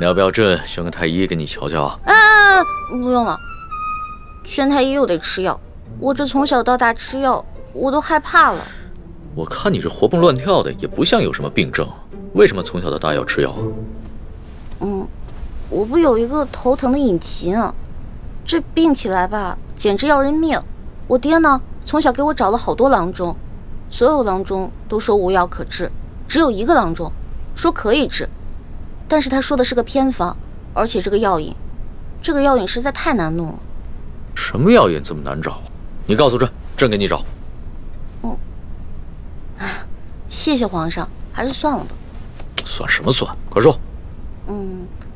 你要不要朕宣个太医给你瞧瞧啊？不用了，宣太医又得吃药，我这从小到大吃药，我都害怕了。我看你这活蹦乱跳的，也不像有什么病症，为什么从小到大要吃药啊？我不有一个头疼的隐疾啊，这病起来吧，简直要人命。我爹呢，从小给我找了好多郎中，所有郎中都说无药可治，只有一个郎中说可以治，但是他说的是个偏方，而且这个药引实在太难弄了。什么药引这么难找？你告诉朕，朕给你找。谢谢皇上，还是算了吧。算什么算？快说。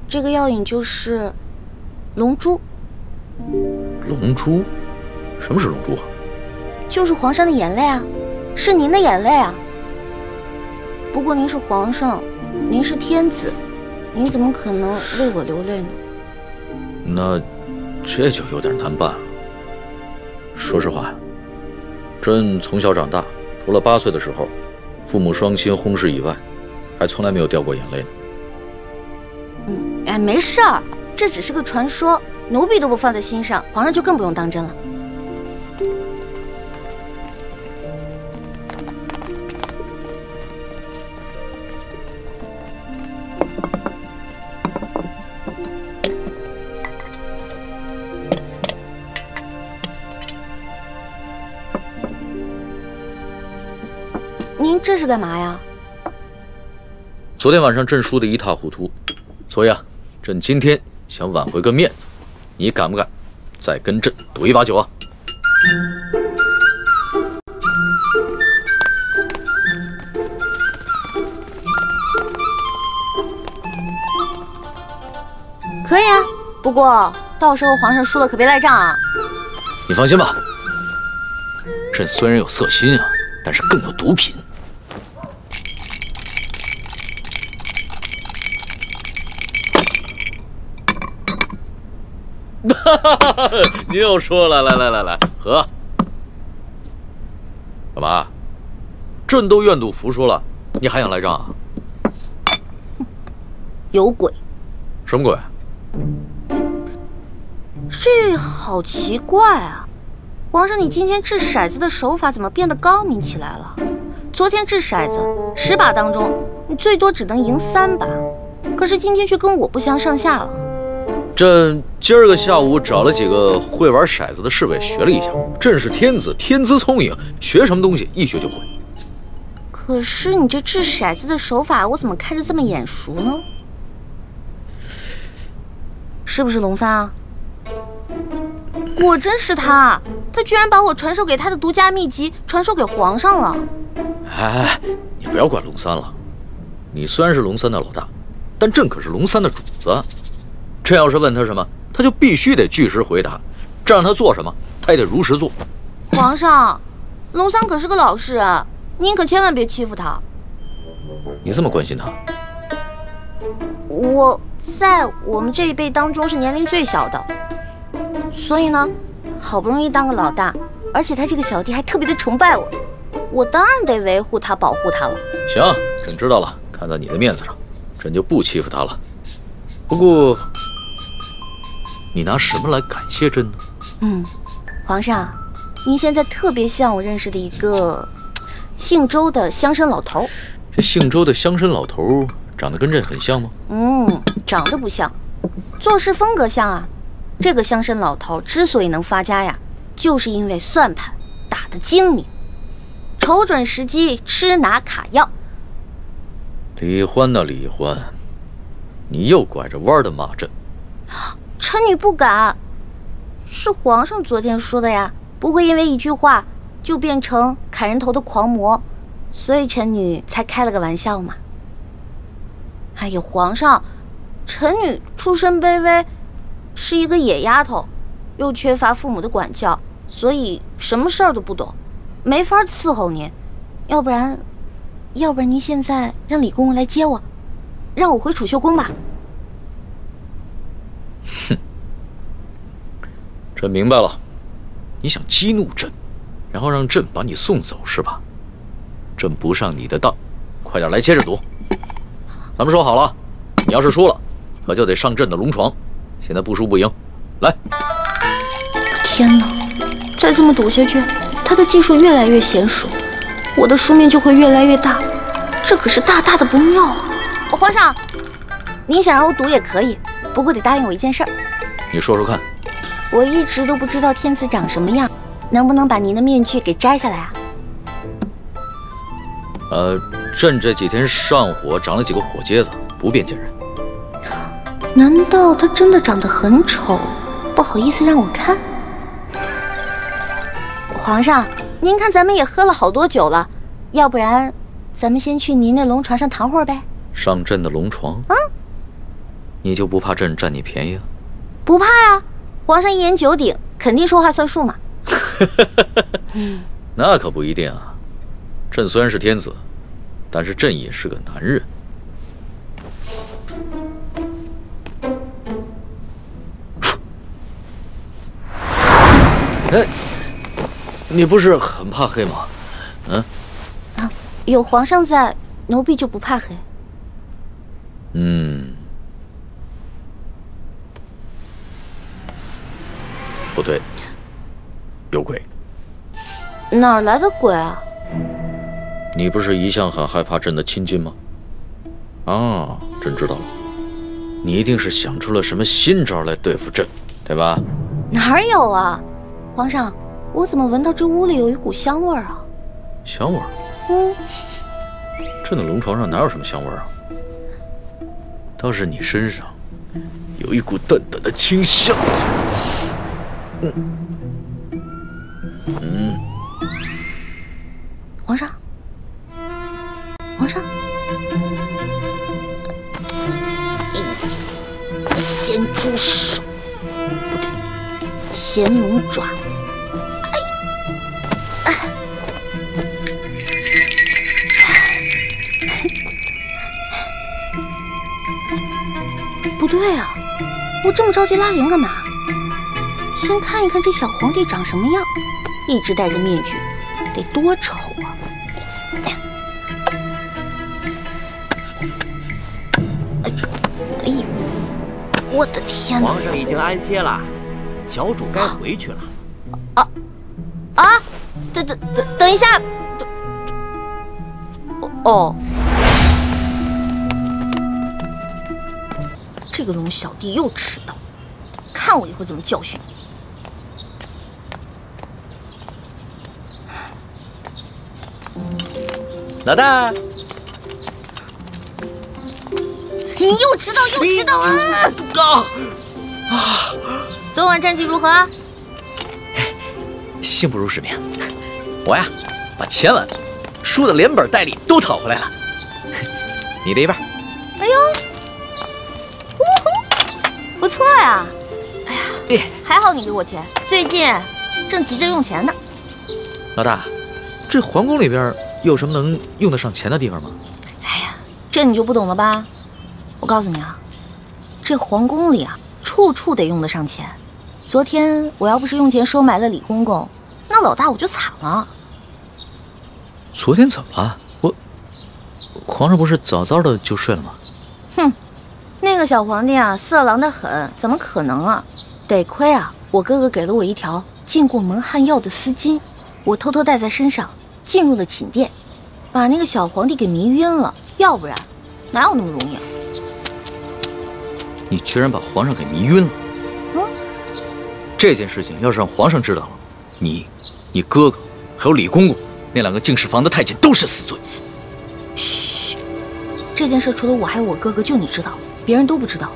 这个药引就是龙珠。龙珠？什么是龙珠啊？就是皇上的眼泪啊，是您的眼泪啊。不过您是皇上，您是天子，您怎么可能为我流泪呢？那这就有点难办了。说实话，朕从小长大，除了8岁的时候，父母双亲轰逝以外，还从来没有掉过眼泪呢。没事儿，这只是个传说，奴婢都不放在心上，皇上就更不用当真了。您这是干嘛呀？昨天晚上朕输得一塌糊涂，所以啊，朕今天想挽回个面子，你敢不敢再跟朕赌一把酒啊？可以啊，不过到时候皇上输了可别赖账啊。你放心吧，朕虽然有色心啊，但是更有毒品。你又说了，来，喝。干嘛？朕都愿赌服输了，你还想来账啊？有鬼！什么鬼？这好奇怪啊！皇上，你今天掷骰子的手法怎么变得高明起来了？昨天掷骰子10把当中，你最多只能赢3把，可是今天却跟我不相上下了。朕今儿个下午找了几个会玩骰子的侍卫学了一下，朕是天子，天资聪颖，学什么东西一学就会。可是你这掷骰子的手法，我怎么看着这么眼熟呢？是不是龙三啊？果真是他，他居然把我传授给他的独家秘籍传授给皇上了。哎，你不要管龙三了，你虽然是龙三的老大，但朕可是龙三的主子。朕要是问他什么，他就必须得据实回答，这让他做什么，他也得如实做。皇上，龙三可是个老实人，您可千万别欺负他。你这么关心他？我在我们这一辈当中是年龄最小的，所以呢，好不容易当个老大，而且他这个小弟还特别的崇拜我，我当然得维护他、保护他了。行，朕知道了，看在你的面子上，朕就不欺负他了。不过，你拿什么来感谢朕呢？皇上，您现在特别像我认识的一个姓周的乡绅老头。这姓周的乡绅老头长得跟朕很像吗？长得不像，做事风格像啊。这个乡绅老头之所以能发家呀，就是因为算盘打得精明，瞅准时机吃拿卡要。李欢呐，李欢，你又拐着弯的骂朕。臣女不敢，是皇上昨天说的呀，不会因为一句话就变成砍人头的狂魔，所以臣女才开了个玩笑嘛。哎呀，皇上，臣女出身卑微，是一个野丫头，又缺乏父母的管教，所以什么事儿都不懂，没法伺候您。要不然您现在让李公公来接我，让我回储秀宫吧。哼，朕明白了，你想激怒朕，然后让朕把你送走是吧？朕不上你的当，快点来接着赌。咱们说好了，你要是输了，可就得上朕的龙床。现在不输不赢，来！天哪，再这么赌下去，他的技术越来越娴熟，我的输面就会越来越大，这可是大大的不妙啊！皇上，您想让我赌也可以，不过得答应我一件事儿。你说说看。我一直都不知道天子长什么样，能不能把您的面具给摘下来啊？朕这几天上火长了几个火疖子，不便见人。难道他真的长得很丑，不好意思让我看？皇上，您看咱们也喝了好多酒了，要不然咱们先去您那龙床上躺会儿呗？上朕的龙床？啊？你就不怕朕占你便宜啊？不怕呀，皇上一言九鼎，肯定说话算数嘛。那可不一定啊。朕虽然是天子，但是朕也是个男人。哎，你不是很怕黑吗？有皇上在，奴婢就不怕黑。不对，有鬼。哪儿来的鬼啊？你不是一向很害怕朕的亲近吗？啊，朕知道了，你一定是想出了什么新招来对付朕，对吧？哪有啊，皇上，我怎么闻到这屋里有一股香味儿啊？香味儿？朕的龙床上哪有什么香味儿啊？倒是你身上有一股淡淡的清香。皇上，皇上，咸猪手，不对，咸龙爪。不对啊，我这么着急拉铃干嘛？先看一看这小皇帝长什么样，一直戴着面具，得多丑啊！哎呦，我的天哪！皇上已经安歇了，小主该回去了。等一下，哦，这个龙小弟又迟到，看我一会儿怎么教训你！老大，你又迟到啊！昨晚战绩如何啊？幸不辱使命。我呀，把前晚输的连本带利都讨回来了。你的一半。哎呦，不错呀！哎呀，还好你给我钱，最近正急着用钱呢。老大，这皇宫里边有什么能用得上钱的地方吗？哎呀，这你就不懂了吧？我告诉你啊，这皇宫里啊，处处得用得上钱。昨天我要不是用钱收买了李公公，那老大我就惨了。昨天怎么了？皇上不是早早的就睡了吗？哼，那个小皇帝啊，色狼得很，怎么可能啊？得亏啊，我哥哥给了我一条进过蒙汗药的丝巾，我偷偷带在身上，进入了寝殿，把那个小皇帝给迷晕了。要不然，哪有那么容易啊？你居然把皇上给迷晕了！这件事情要是让皇上知道了，你哥哥还有李公公那两个净室房的太监都是死罪。嘘，这件事除了我还有我哥哥，就你知道，别人都不知道，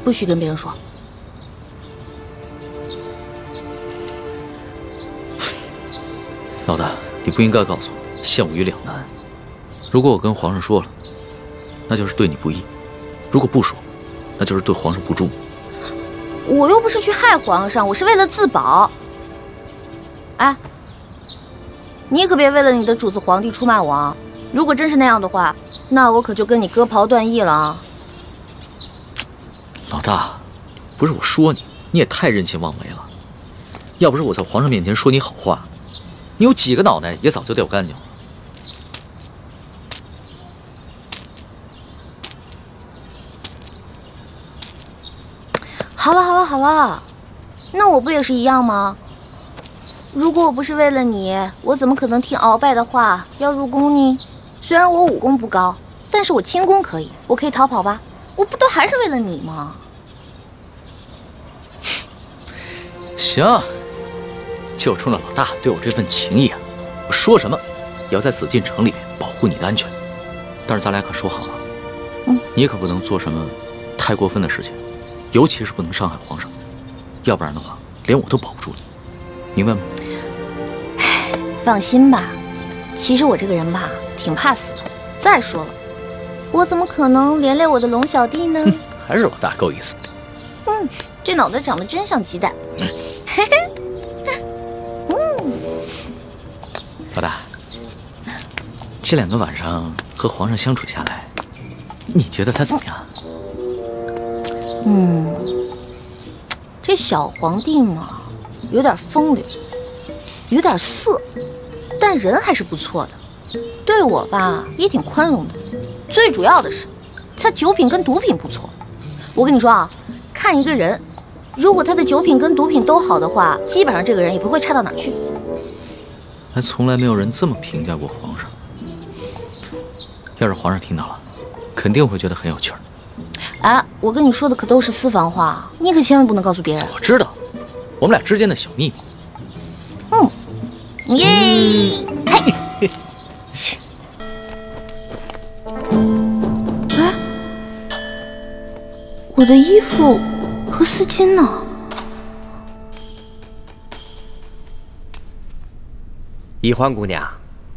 不许跟别人说。老大，你不应该告诉我，陷我于两难。如果我跟皇上说了，那就是对你不义；如果不说，那就是对皇上不忠。我又不是去害皇上，我是为了自保。哎，你可别为了你的主子皇帝出卖我啊！如果真是那样的话，那我可就跟你割袍断义了啊！老大，不是我说你，你也太任性妄为了。要不是我在皇上面前说你好话，你有几个脑袋也早就掉干净了。好了好了好了，那我不也是一样吗？如果我不是为了你，我怎么可能听鳌拜的话要入宫呢？虽然我武功不高，但是我轻功可以，我可以逃跑吧？我不都还是为了你吗？行，就冲着老大对我这份情谊啊，我说什么也要在紫禁城里面保护你的安全。但是咱俩可说好了，你可不能做什么太过分的事情，尤其是不能伤害皇上，要不然的话，连我都保不住你，明白吗？放心吧，其实我这个人吧，挺怕死的。再说了，我怎么可能连累我的龙小弟呢？还是老大够意思。这脑袋长得真像鸡蛋。嘿嘿，老大，这2个晚上和皇上相处下来，你觉得他怎么样？这小皇帝嘛，有点风流，有点色，但人还是不错的。对我吧，也挺宽容的。最主要的是，他酒品跟毒品不错。我跟你说啊，看一个人，如果他的酒品跟毒品都好的话，基本上这个人也不会差到哪儿去。还从来没有人这么评价过皇上。要是皇上听到了，肯定会觉得很有趣儿。啊，我跟你说的可都是私房话，你可千万不能告诉别人。我知道，我们俩之间的小秘密。耶！嘿。哎，我的衣服和丝巾呢？宜欢姑娘，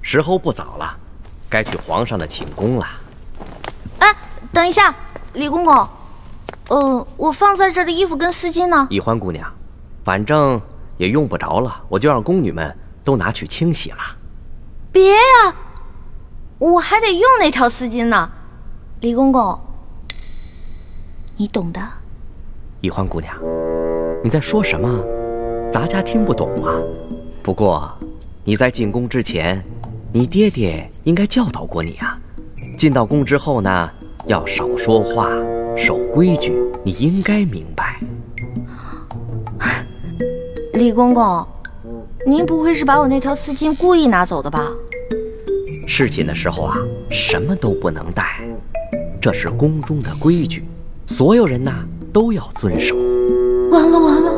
时候不早了，该去皇上的寝宫了。哎，等一下，李公公，我放在这儿的衣服跟丝巾呢？宜欢姑娘，反正也用不着了，我就让宫女们都拿去清洗了。别呀，我还得用那条丝巾呢。李公公，你懂的。宜欢姑娘，你在说什么？咱家听不懂啊。不过你在进宫之前，你爹爹应该教导过你啊。进到宫之后呢，要少说话，守规矩，你应该明白。李公公，您不会是把我那条丝巾故意拿走的吧？侍寝的时候啊，什么都不能带，这是宫中的规矩，所有人呐都要遵守。完了完了，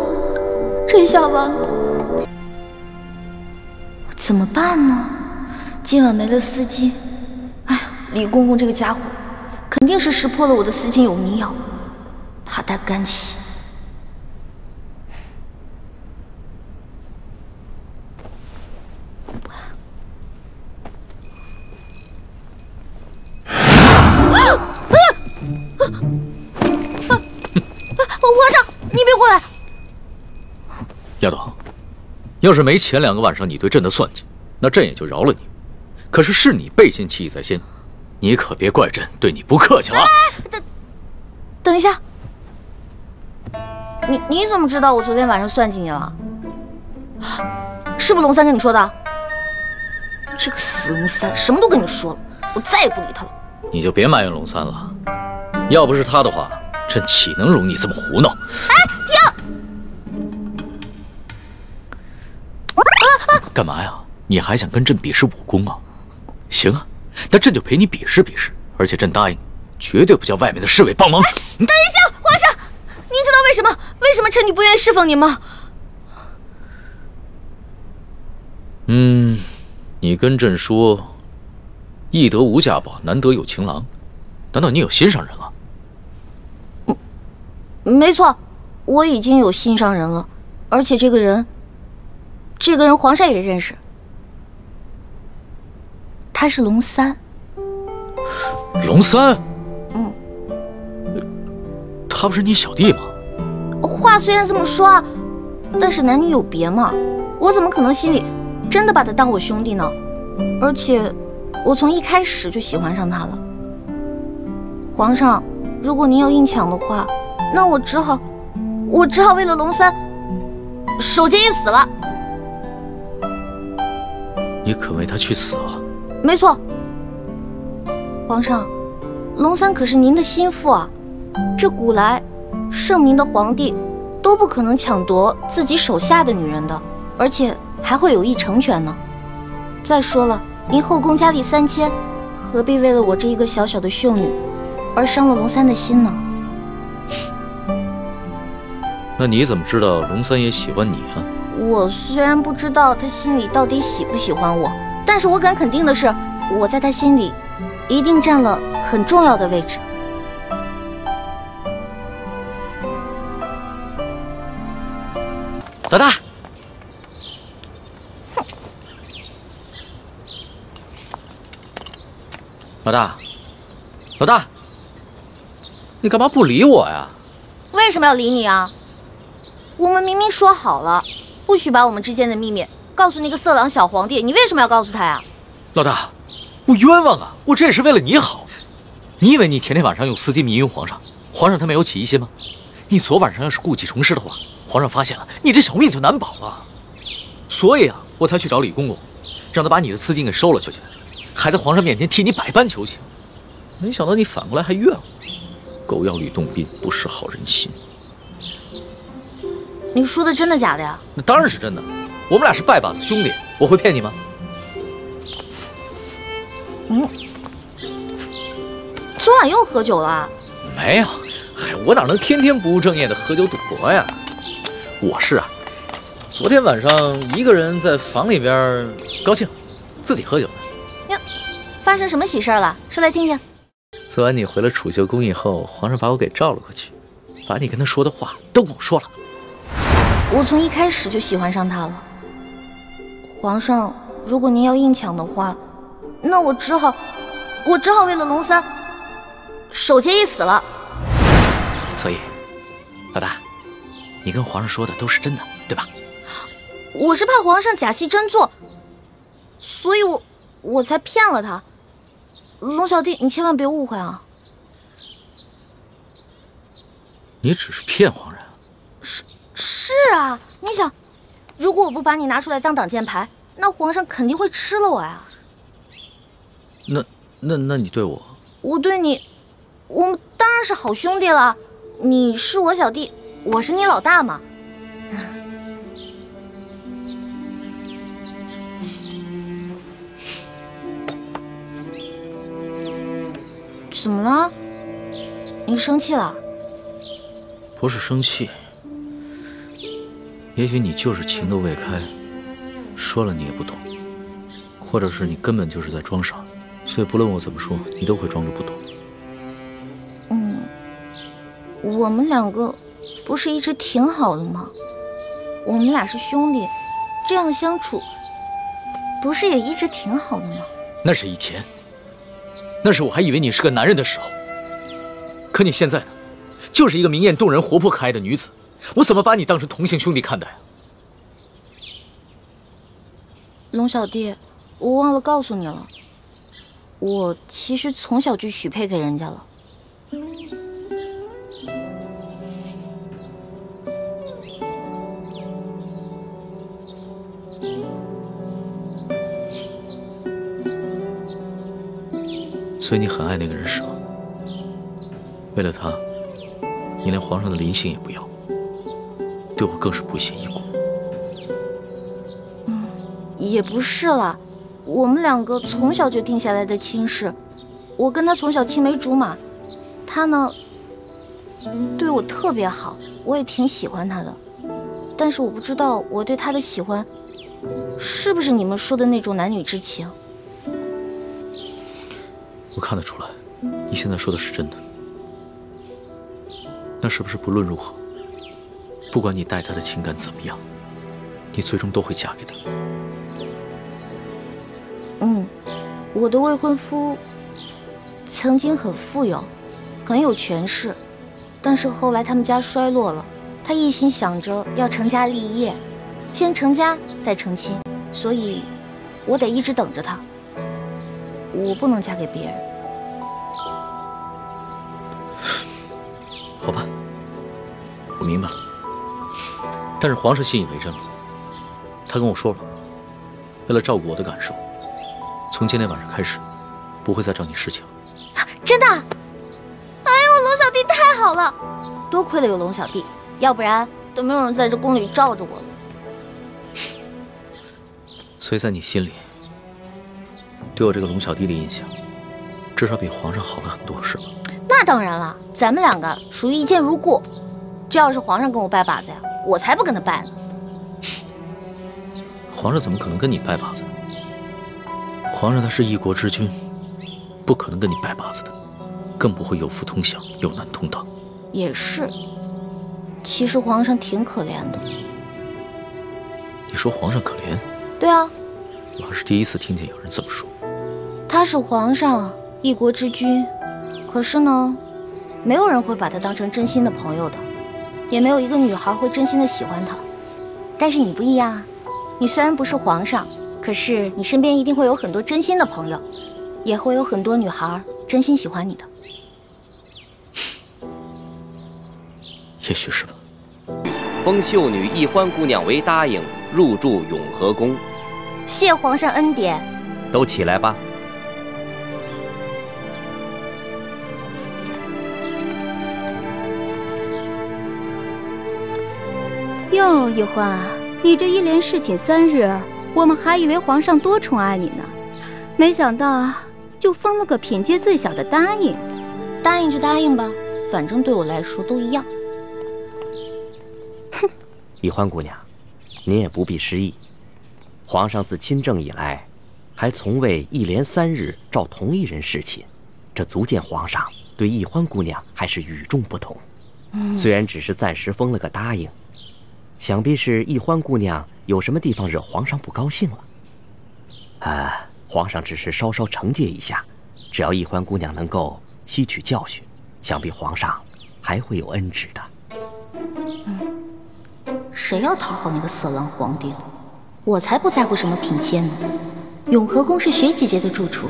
这下完了，怎么办呢？今晚没了丝巾，哎呀，李公公这个家伙肯定是识破了我的丝巾有迷药，怕带干洗。皇上，你别过来！丫头，要是没前2个晚上你对朕的算计，那朕也就饶了你。可是你背信弃义在先，你可别怪朕对你不客气了。等一下，你怎么知道我昨天晚上算计你了？是不是龙三跟你说的？这个死龙三，什么都跟你说了，我再也不理他了。你就别埋怨龙三了，要不是他的话，朕岂能容你这么胡闹？哎，停！干嘛呀？你还想跟朕比试武功啊？行啊，那朕就陪你比试比试，而且朕答应你，绝对不叫外面的侍卫帮忙。等一下，皇上，您知道为什么臣女不愿意侍奉您吗？你跟朕说，易得无价宝，难得有情郎，难道你有心上人了？没错，我已经有心上人了，而且这个人皇上也认识，他是龙三。龙三？他不是你小弟吗？话虽然这么说啊，但是男女有别嘛，我怎么可能心里真的把他当我兄弟呢？而且我从一开始就喜欢上他了。皇上，如果您要硬抢的话，那我只好为了龙三守节一死了。你肯为他去死啊？没错，皇上，龙三可是您的心腹啊，这古来圣明的皇帝都不可能抢夺自己手下的女人的，而且还会有意成全呢。再说了，您后宫佳丽3000，何必为了我这一个小小的秀女而伤了龙三的心呢？那你怎么知道龙三也喜欢你啊？我虽然不知道他心里到底喜不喜欢我，但是我敢肯定的是，我在他心里一定占了很重要的位置。老大，老大，老大，你干嘛不理我呀？为什么要理你啊？我们明明说好了，不许把我们之间的秘密告诉那个色狼小皇帝，你为什么要告诉他呀？老大，我冤枉啊！我这也是为了你好。你以为你前天晚上用丝巾迷晕皇上，皇上他没有起疑心吗？你昨晚上要是故技重施的话，皇上发现了，你这小命就难保了。所以啊，我才去找李公公，让他把你的丝巾给收了去，还在皇上面前替你百般求情。没想到你反过来还怨我，狗咬吕洞宾，不识好人心。你说的真的假的呀？那当然是真的，我们俩是拜把子兄弟，我会骗你吗？昨晚又喝酒了？没有，嗨，我哪能天天不务正业的喝酒赌博呀？我是啊，昨天晚上一个人在房里边高兴，自己喝酒呢。呀，发生什么喜事了？说来听听。昨晚你回了储秀宫以后，皇上把我给召了过去，把你跟他说的话都跟我说了。我从一开始就喜欢上他了。皇上，如果您要硬抢的话，那我只好为了龙三守节一死了。所以，老大，你跟皇上说的都是真的，对吧？我是怕皇上假戏真做，所以我才骗了他。龙小弟，你千万别误会啊！你只是骗皇上？是啊，你想，如果我不把你拿出来当挡箭牌，那皇上肯定会吃了我呀。那你对我？我对你，我们当然是好兄弟了。你是我小弟，我是你老大嘛。怎么了？你生气了？不是生气，也许你就是情窦未开，说了你也不懂，或者是你根本就是在装傻，所以不论我怎么说，你都会装着不懂。我们两个不是一直挺好的吗？我们俩是兄弟，这样相处不是也一直挺好的吗？那是以前，那是我还以为你是个男人的时候。可你现在呢，就是一个明艳动人、活泼可爱的女子，我怎么把你当成同性兄弟看待啊？龙小弟，我忘了告诉你了，我其实从小就许配给人家了。所以你很爱那个人是吗？为了他，你连皇上的临幸也不要，对我更是不屑一顾。也不是啦，我们两个从小就定下来的亲事，我跟他从小青梅竹马，他呢对我特别好，我也挺喜欢他的，但是我不知道我对他的喜欢是不是你们说的那种男女之情。我看得出来，你现在说的是真的。那是不是不论如何，不管你待他的情感怎么样，你最终都会嫁给他？我的未婚夫曾经很富有，很有权势，但是后来他们家衰落了，他一心想着要成家立业，先成家再成亲，所以我得一直等着他，我不能嫁给别人。好吧，我明白了。但是皇上信以为真了，他跟我说了，为了照顾我的感受，从今天晚上开始，不会再找你侍寝了。真的？哎呦，龙小弟太太好了，多亏了有龙小弟，要不然都没有人在这宫里罩着我了。所以在你心里，对我这个龙小弟的印象，至少比皇上好了很多，是吗？那当然了，咱们两个属于一见如故。这要是皇上跟我拜把子呀，我才不跟他拜呢。皇上怎么可能跟你拜把子呢？皇上他是一国之君，不可能跟你拜把子的，更不会有福同享，有难同当。也是，其实皇上挺可怜的。你说皇上可怜？对啊，我还是第一次听见有人这么说。他是皇上，一国之君，可是呢，没有人会把他当成真心的朋友的，也没有一个女孩会真心的喜欢他。但是你不一样啊，你虽然不是皇上，可是你身边一定会有很多真心的朋友，也会有很多女孩真心喜欢你的。也许是吧。封秀女易欢姑娘为答应，入住永和宫。谢皇上恩典。都起来吧。哟，易欢，你这一连侍寝3日，我们还以为皇上多宠爱你呢，没想到就封了个品阶最小的答应。答应就答应吧，反正对我来说都一样。哼，易欢姑娘，您也不必失意。皇上自亲政以来，还从未一连3日召同一人侍寝，这足见皇上对易欢姑娘还是与众不同。虽然只是暂时封了个答应，想必是易欢姑娘有什么地方惹皇上不高兴了。皇上只是稍稍惩戒一下，只要易欢姑娘能够吸取教训，想必皇上还会有恩旨的。谁要讨好那个色狼皇帝了？我才不在乎什么品阶呢。永和宫是雪姐姐的住处，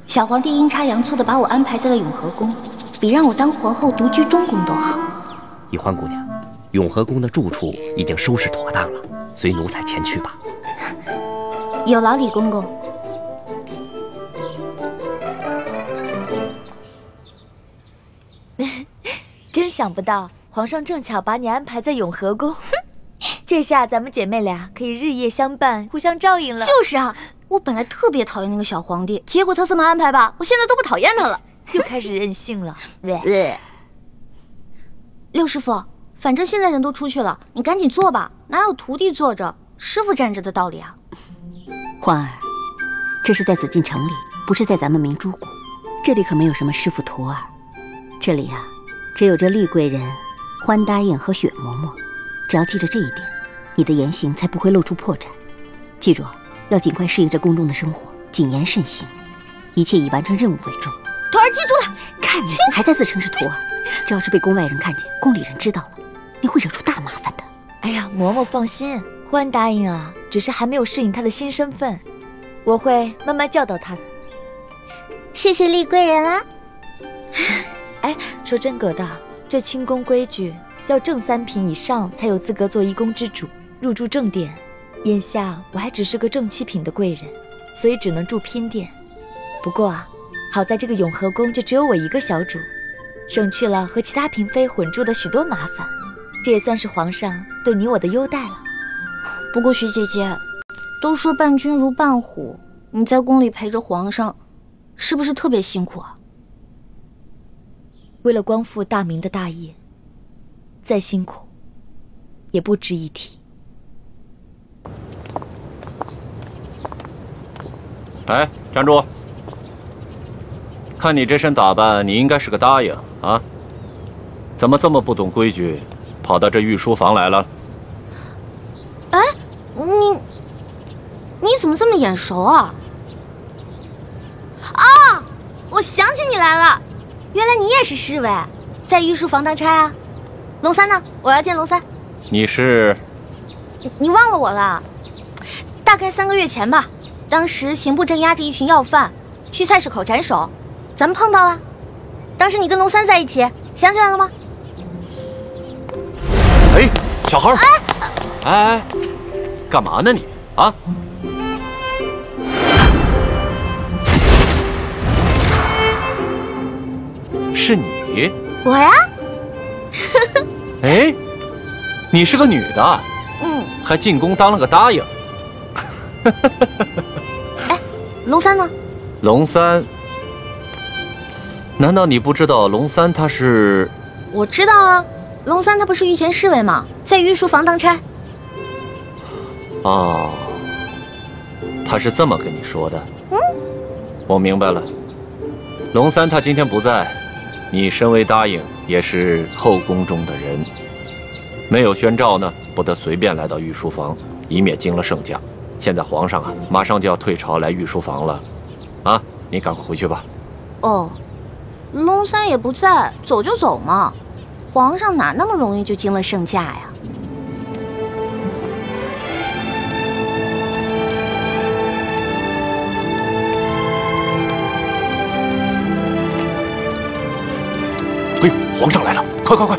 小皇帝阴差阳错的把我安排在了永和宫，比让我当皇后独居中宫都好。易欢姑娘，永和宫的住处已经收拾妥当了，随奴才前去吧。有劳李公公。真想不到，皇上正巧把你安排在永和宫，这下咱们姐妹俩可以日夜相伴，互相照应了。就是啊，我本来特别讨厌那个小皇帝，结果他这么安排吧，我现在都不讨厌他了。又开始任性了。六师傅，反正现在人都出去了，你赶紧做吧，哪有徒弟坐着，师傅站着的道理啊？欢儿，这是在紫禁城里，不是在咱们明珠谷，这里可没有什么师傅徒儿，这里啊，只有这厉贵人、欢答应和雪嬷嬷。只要记着这一点，你的言行才不会露出破绽。记住，要尽快适应这宫中的生活，谨言慎行，一切以完成任务为重。徒儿记住了。看你还在自称是徒儿，这要是被宫外人看见，宫里人知道了，你会惹出大麻烦的。哎呀，嬷嬷放心，欢答应啊，只是还没有适应她的新身份，我会慢慢教导她的。谢谢厉贵人啊。哎，说真格的，这清宫规矩要正3品以上才有资格做一宫之主，入住正殿。眼下我还只是个正7品的贵人，所以只能住嫔殿。不过啊，好在这个永和宫就只有我一个小主，省去了和其他嫔妃混住的许多麻烦，这也算是皇上对你我的优待了。不过徐姐姐，都说伴君如伴虎，你在宫里陪着皇上，是不是特别辛苦啊？为了光复大明的大业，再辛苦也不值一提。哎，站住！看你这身打扮，你应该是个答应啊，怎么这么不懂规矩，跑到这御书房来了？哎，你怎么这么眼熟啊？啊，我想起你来了，原来你也是侍卫，在御书房当差啊。龙三呢？我要见龙三。你是？你忘了我了？大概3个月前吧，当时刑部正押着一群要犯，去菜市口斩首，咱们碰到了。当时你跟龙三在一起，想起来了吗？哎，小猴！哎，干嘛呢你啊？是你？我呀？哎，你是个女的，还进宫当了个答应。哎，龙三呢？龙三，难道你不知道龙三他是？我知道啊，龙三他不是御前侍卫吗？在御书房当差。哦，他是这么跟你说的。我明白了。龙三他今天不在，你身为答应，也是后宫中的人，没有宣召呢，不得随便来到御书房，以免惊了圣驾。现在皇上啊，马上就要退朝来御书房了，啊，你赶快回去吧。哦，龙三也不在，走就走嘛，皇上哪那么容易就惊了圣驾呀？哎呦，皇上来了，快快快！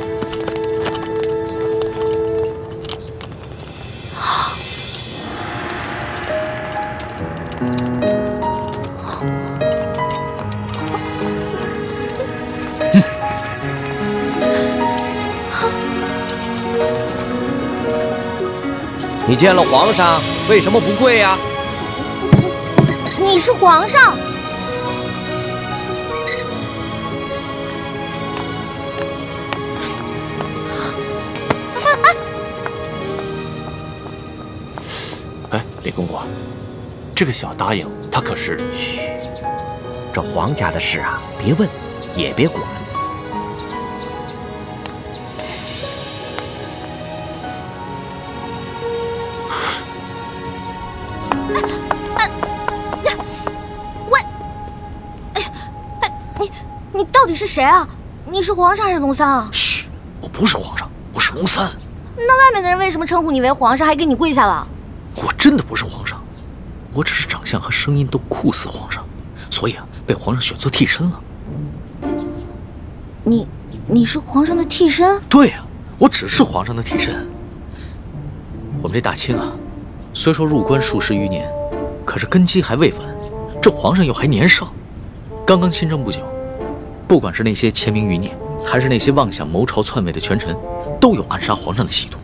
你见了皇上，为什么不跪呀？你是皇上。哎，李公公，这个小答应他可是……嘘，这皇家的事啊，别问，也别管。你到底是谁啊？你是皇上还是龙三啊？嘘，我不是皇上，我是龙三。那外面的人为什么称呼你为皇上，还给你跪下了？我真的不是皇上，我只是长相和声音都酷似皇上，所以啊，被皇上选做替身了。你是皇上的替身？对呀，我只是皇上的替身。我们这大清啊，虽说入关数十余年，可是根基还未稳，这皇上又还年少，刚刚亲政不久。不管是那些潜名余孽，还是那些妄想谋朝篡位的权臣，都有暗杀皇上的企图。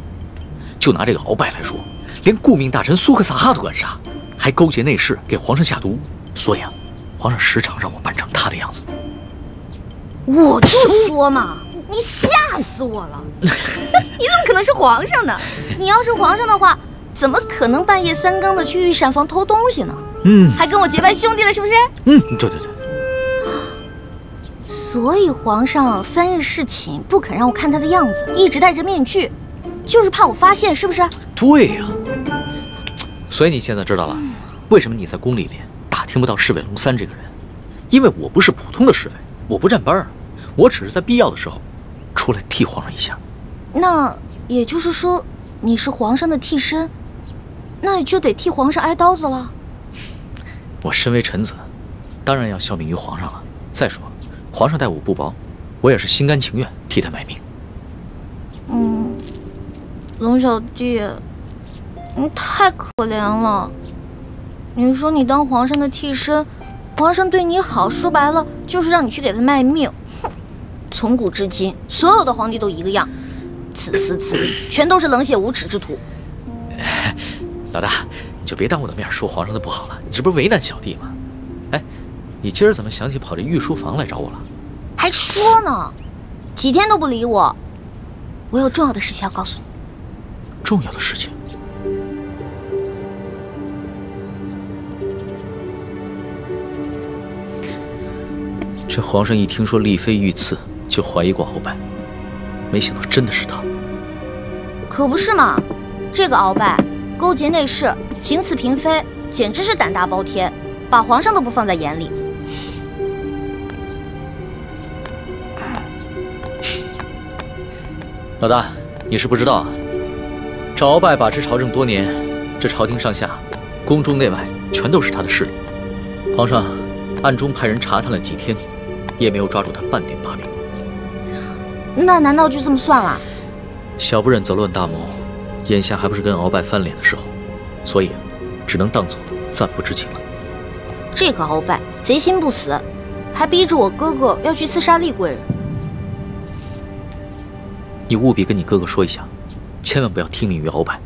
就拿这个鳌拜来说，连顾命大臣苏克萨哈都敢杀，还勾结内侍给皇上下毒。所以啊，皇上时常让我扮成他的样子。我就说嘛，你吓死我了！你怎么可能是皇上呢？你要是皇上的话，怎么可能半夜三更的去御膳房偷东西呢？还跟我结拜兄弟了，是不是？对对对。所以皇上3日侍寝不肯让我看他的样子，一直戴着面具，就是怕我发现，是不是？对呀。所以你现在知道了，为什么你在宫里面打听不到侍卫龙三这个人？因为我不是普通的侍卫，我不站班，我只是在必要的时候出来替皇上一下。那也就是说，你是皇上的替身，那也就得替皇上挨刀子了。我身为臣子，当然要效命于皇上了。再说，皇上待我不薄，我也是心甘情愿替他卖命。龙小弟，你太可怜了。你说你当皇上的替身，皇上对你好，说白了就是让你去给他卖命。哼，从古至今，所有的皇帝都一个样，自私自利，全都是冷血无耻之徒。老大，你就别当我的面说皇上的不好了，你这不是为难小弟吗？哎，你今儿怎么想起跑这御书房来找我了？还说呢，几天都不理我。我有重要的事情要告诉你。重要的事情？这皇上一听说丽妃遇刺，就怀疑过鳌拜，没想到真的是他。可不是嘛，这个鳌拜勾结内侍，行刺嫔妃，简直是胆大包天，把皇上都不放在眼里。老大，你是不知道啊，这鳌拜把持朝政多年，这朝廷上下、宫中内外全都是他的势力。皇上暗中派人查探了几天，也没有抓住他半点把柄。那难道就这么算了？小不忍则乱大谋，眼下还不是跟鳌拜翻脸的时候，所以只能当做暂不知情了。这个鳌拜贼心不死，还逼着我哥哥要去刺杀厉贵人。你务必跟你哥哥说一下，千万不要听命于鳌拜。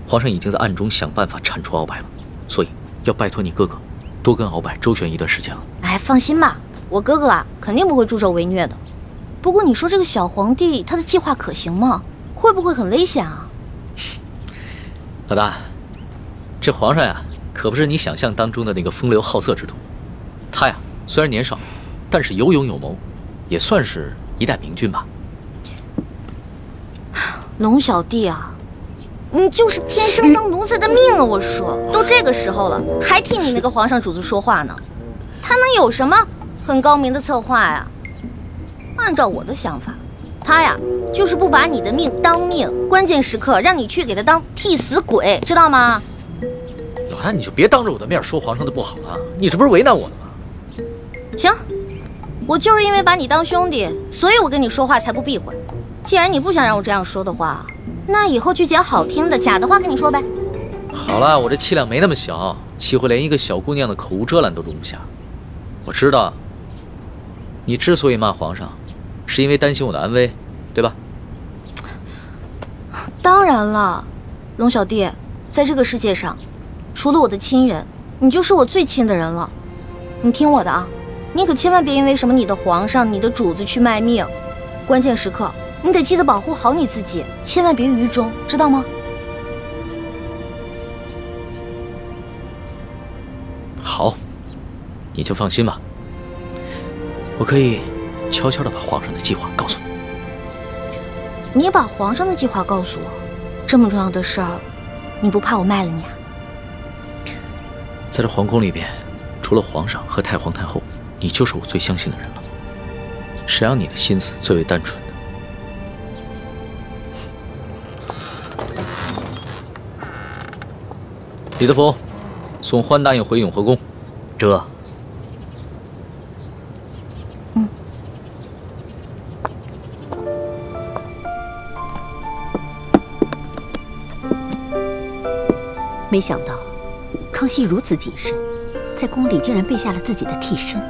皇上已经在暗中想办法铲除鳌拜了，所以要拜托你哥哥多跟鳌拜周旋一段时间了。哎，放心吧，我哥哥啊肯定不会助纣为虐的。不过你说这个小皇帝他的计划可行吗？会不会很危险啊？老大，这皇上呀，可不是你想象当中的那个风流好色之徒。他呀，虽然年少，但是有勇有谋，也算是一代明君吧。龙小弟啊，你就是天生当奴才的命啊！我说，都这个时候了，还替你那个皇上主子说话呢，他能有什么很高明的策划呀？按照我的想法，他呀就是不把你的命当命，关键时刻让你去给他当替死鬼，知道吗？老大，你就别当着我的面说皇上的不好了，你这不是为难我了吗？行，我就是因为把你当兄弟，所以我跟你说话才不避讳。既然你不想让我这样说的话，那以后去捡好听的假的话跟你说呗。好了，我这气量没那么小，气会连一个小姑娘的口无遮拦都容不下。我知道，你之所以骂皇上，是因为担心我的安危，对吧？当然了，龙小弟，在这个世界上，除了我的亲人，你就是我最亲的人了。你听我的啊，你可千万别因为什么你的皇上、你的主子去卖命，关键时刻你得记得保护好你自己，千万别于衷，知道吗？好，你就放心吧，我可以悄悄地把皇上的计划告诉你。你把皇上的计划告诉我，这么重要的事儿，你不怕我卖了你啊？在这皇宫里边，除了皇上和太皇太后，你就是我最相信的人了。谁让你的心思最为单纯的？李德福，送欢答应回永和宫。这。没想到，康熙如此谨慎，在宫里竟然备下了自己的替身。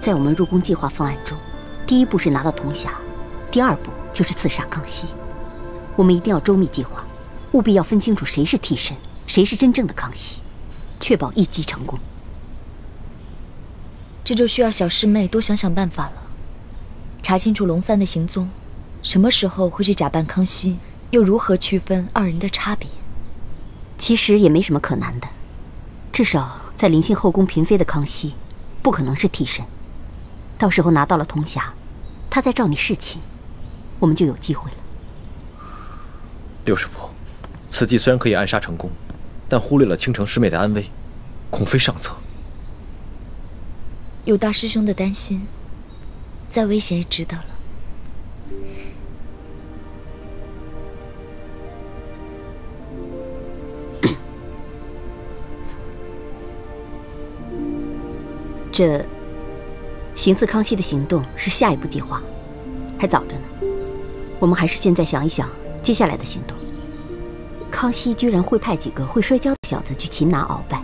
在我们入宫计划方案中，第一步是拿到铜匣，第二步就是刺杀康熙。我们一定要周密计划，务必要分清楚谁是替身，谁是真正的康熙，确保一击成功。这就需要小师妹多想想办法了，查清楚龙三的行踪，什么时候会去假扮康熙，又如何区分二人的差别？其实也没什么可难的，至少在临幸后宫嫔妃的康熙，不可能是替身。到时候拿到了铜匣，他再召你侍寝，我们就有机会了。六师傅，此计虽然可以暗杀成功，但忽略了倾城师妹的安危，恐非上策。有大师兄的担心，再危险也值得了。这行刺康熙的行动是下一步计划，还早着呢。我们还是现在想一想接下来的行动。康熙居然会派几个会摔跤的小子去擒拿鳌拜，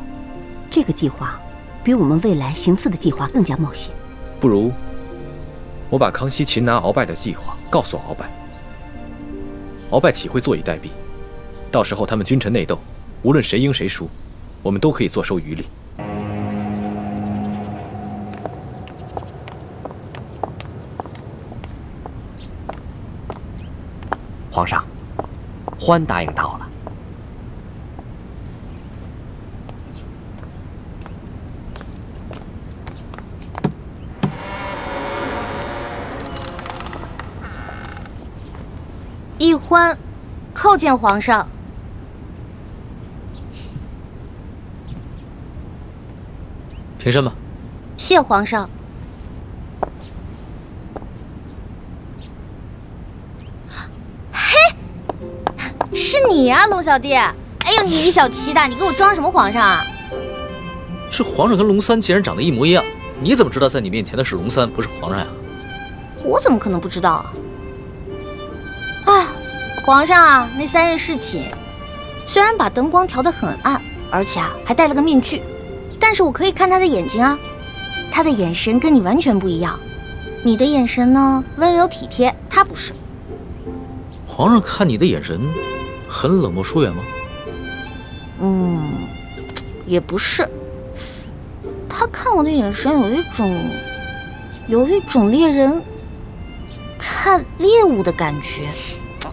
这个计划比我们未来行刺的计划更加冒险。不如我把康熙擒拿鳌拜的计划告诉鳌拜，鳌拜岂会坐以待毙？到时候他们君臣内斗，无论谁赢谁输，我们都可以坐收渔利。皇上，欢答应到了。一欢，叩见皇上。凭什么？谢皇上。是你呀，龙小弟！哎呦，你小气的，你给我装什么皇上啊？这皇上跟龙三竟然长得一模一样，你怎么知道在你面前的是龙三，不是皇上呀？我怎么可能不知道啊？哎，皇上啊，那3日侍寝，虽然把灯光调得很暗，而且还戴了个面具，但是我可以看他的眼睛啊，他的眼神跟你完全不一样。你的眼神呢，温柔体贴，他不是。皇上看你的眼神很冷漠疏远吗？也不是。他看我的眼神有一种猎人看猎物的感觉。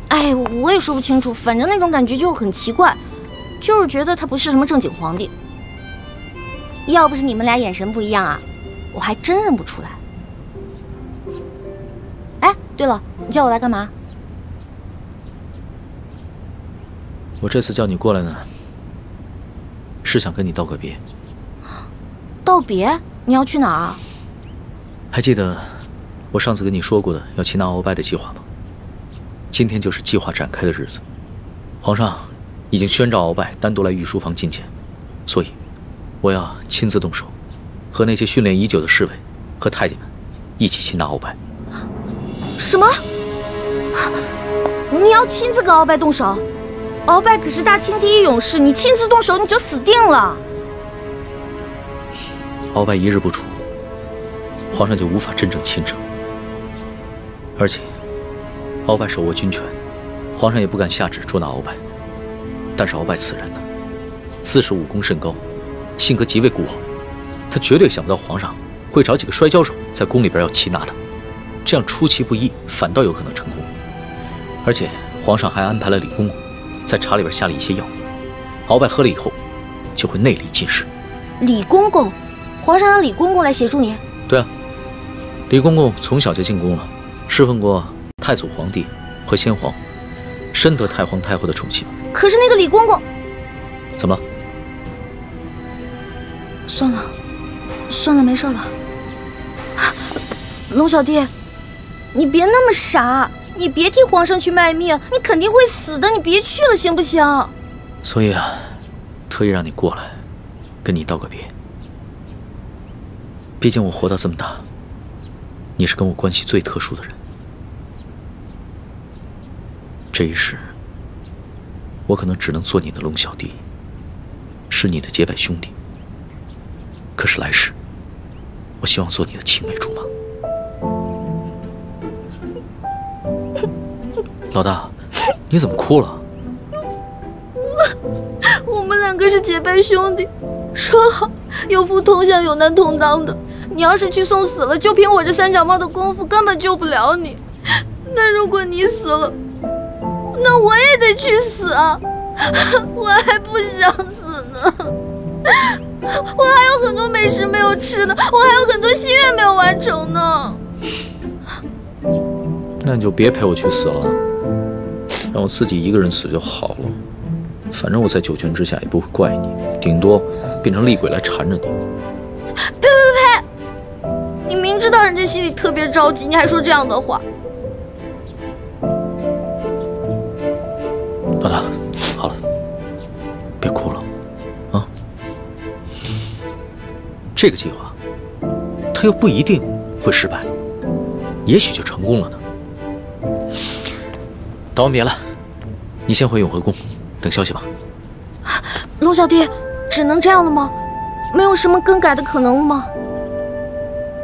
哎，我也说不清楚，反正那种感觉就很奇怪，就是觉得他不是什么正经皇帝。要不是你们俩眼神不一样啊，我还真认不出来。哎，对了，你叫我来干嘛？我这次叫你过来呢，是想跟你道个别。道别？你要去哪儿啊？还记得我上次跟你说过的要擒拿鳌拜的计划吗？今天就是计划展开的日子。皇上已经宣召鳌拜单独来御书房觐见，所以我要亲自动手，和那些训练已久的侍卫和太监们一起擒拿鳌拜。什么？你要亲自跟鳌拜动手？鳌拜可是大清第一勇士，你亲自动手你就死定了。鳌拜一日不出，皇上就无法真正亲政。而且鳌拜手握军权，皇上也不敢下旨捉拿鳌拜。但是鳌拜此人呢，自恃武功甚高，性格极为孤傲，他绝对想不到皇上会找几个摔跤手在宫里边要擒拿他，这样出其不意，反倒有可能成功。而且皇上还安排了李公公在茶里边下了一些药，鳌拜喝了以后就会内力尽失。李公公？皇上让李公公来协助你？对啊，李公公从小就进宫了，侍奉过太祖皇帝和先皇，深得太皇太后的宠幸。可是那个李公公……怎么了？算了，没事了。龙小弟，你别那么傻，你别替皇上去卖命，你肯定会死的，你别去了，行不行？所以啊，特意让你过来，跟你道个别。毕竟我活到这么大，你是跟我关系最特殊的人。这一世，我可能只能做你的龙小弟，是你的结拜兄弟。可是来世，我希望做你的青梅竹马。老大，你怎么哭了？我们两个是结拜兄弟，说好有福同享，有难同当的。你要是去送死了，就凭我这三脚猫的功夫，根本救不了你。那如果你死了，那我也得去死啊！我还不想死呢，我还有很多美食没有吃呢，我还有很多心愿没有完成呢。那你就别陪我去死了，让我自己一个人死就好了。反正我在九泉之下也不会怪你，顶多变成厉鬼来缠着你。呸！你明知道人家心里特别着急，你还说这样的话。老大，好了，别哭了，啊！这个计划，它又不一定会失败，也许就成功了呢。道完别了，你先回永和宫等消息吧。龙小弟，只能这样了吗？没有什么更改的可能了吗？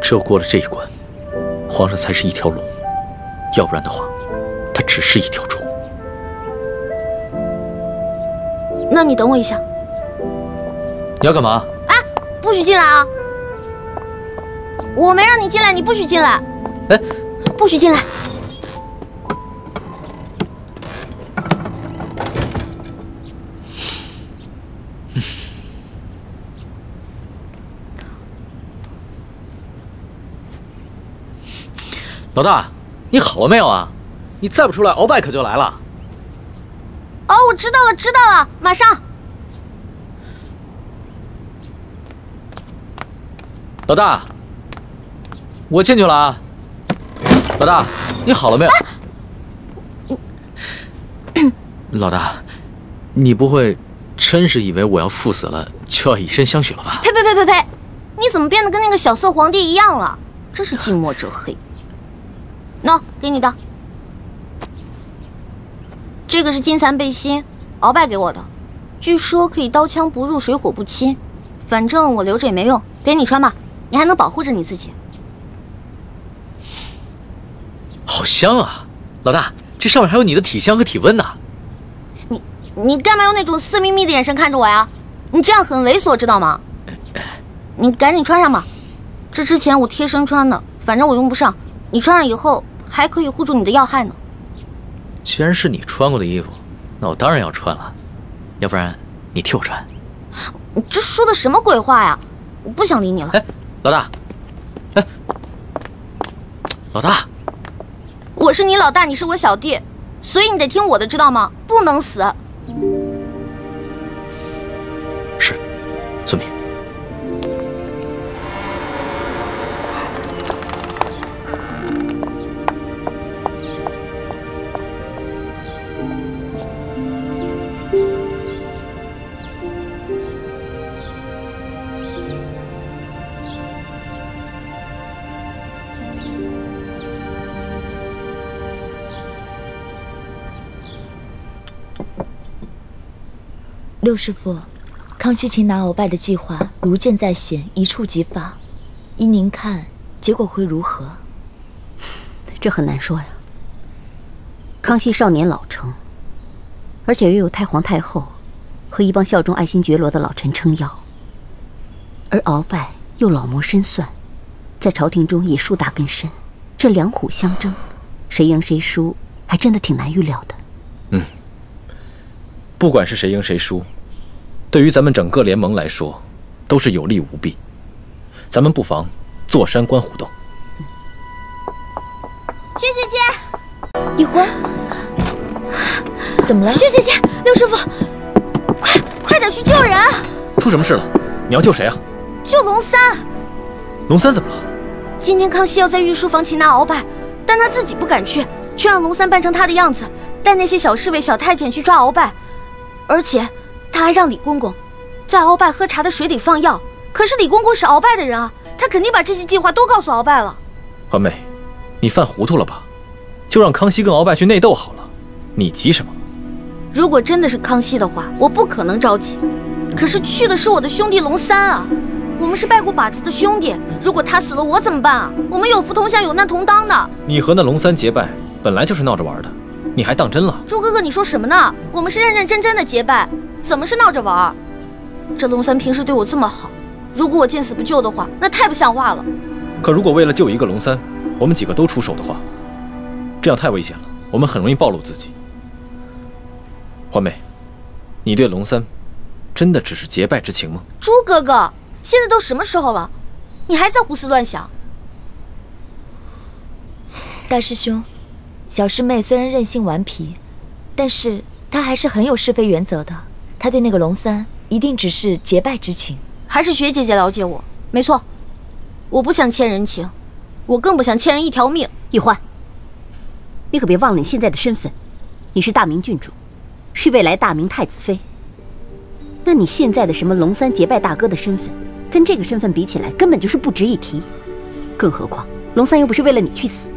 只有过了这一关，皇上才是一条龙，要不然的话，他只是一条虫。那你等我一下。你要干嘛？哎，不许进来啊！我没让你进来，你不许进来。哎，不许进来。老大，你好了没有啊？你再不出来，鳌拜可就来了。哦，我知道了，马上。老大，我进去了啊。老大，你好了没有？老大，你不会真是以为我要赴死了就要以身相许了吧？呸！你怎么变得跟那个小色皇帝一样了？真是近墨者黑。喏，给你的。这个是金蚕背心，鳌拜给我的，据说可以刀枪不入，水火不侵。反正我留着也没用，给你穿吧，你还能保护着你自己。好香啊！老大，这上面还有你的体香和体温呢。你干嘛用那种色眯眯的眼神看着我呀？你这样很猥琐，知道吗？你赶紧穿上吧，这之前我贴身穿的，反正我用不上。你穿上以后还可以护住你的要害呢。既然是你穿过的衣服，那我当然要穿了，要不然你替我穿。你这说的什么鬼话呀？我不想理你了。哎，老大，哎，老大，我是你老大，你是我小弟，所以你得听我的，知道吗？不能死。是，遵命。六师傅，康熙擒拿鳌拜的计划如箭在弦，一触即发。依您看，结果会如何？这很难说呀。康熙少年老成，而且又有太皇太后和一帮效忠爱新觉罗的老臣撑腰，而鳌拜又老谋深算，在朝廷中也树大根深，这两虎相争，谁赢谁输，还真的挺难预料的。不管是谁赢谁输，对于咱们整个联盟来说，都是有利无弊。咱们不妨坐山观虎斗。薛姐姐，一欢，怎么了？薛姐姐，六师傅，快点去救人！出什么事了？你要救谁啊？救龙三。龙三怎么了？今天康熙要在御书房擒拿鳌拜，但他自己不敢去，却让龙三扮成他的样子，带那些小侍卫、小太监去抓鳌拜。而且他还让李公公在鳌拜喝茶的水里放药，可是李公公是鳌拜的人啊，他肯定把这些计划都告诉鳌拜了。环妹，你犯糊涂了吧？就让康熙跟鳌拜去内斗好了，你急什么？如果真的是康熙的话，我不可能着急。可是去的是我的兄弟龙三啊，我们是拜过把子的兄弟，如果他死了，我怎么办啊？我们有福同享，有难同当的。你和那龙三结拜，本来就是闹着玩的。你还当真了？朱哥哥，你说什么呢？我们是认认真真的结拜，怎么是闹着玩？这龙三平时对我这么好，如果我见死不救的话，那太不像话了。可如果为了救一个龙三，我们几个都出手的话，这样太危险了，我们很容易暴露自己。环妹，你对龙三真的只是结拜之情吗？朱哥哥，现在都什么时候了，你还在胡思乱想？大师兄，小师妹虽然任性顽皮，但是她还是很有是非原则的。她对那个龙三一定只是结拜之情。还是薛姐姐了解我，没错，我不想欠人情，我更不想欠人一条命。玉欢，你可别忘了你现在的身份，你是大明郡主，是未来大明太子妃。那你现在的什么龙三结拜大哥的身份，跟这个身份比起来，根本就是不值一提。更何况龙三又不是为了你去死，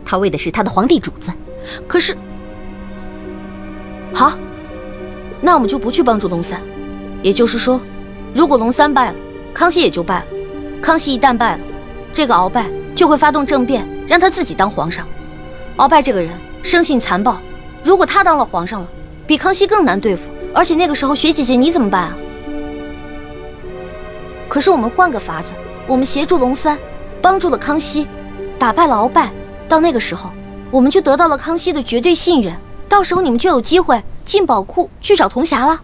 他为的是他的皇帝主子。可是，好，那我们就不去帮助龙三。也就是说，如果龙三败了，康熙也就败了。康熙一旦败了，这个鳌拜就会发动政变，让他自己当皇上。鳌拜这个人生性残暴，如果他当了皇上了，比康熙更难对付。而且那个时候，薛姐姐你怎么办啊？可是我们换个法子，我们协助龙三，帮助了康熙，打败了鳌拜。到那个时候，我们就得到了康熙的绝对信任，到时候你们就有机会进宝库去找铜匣了。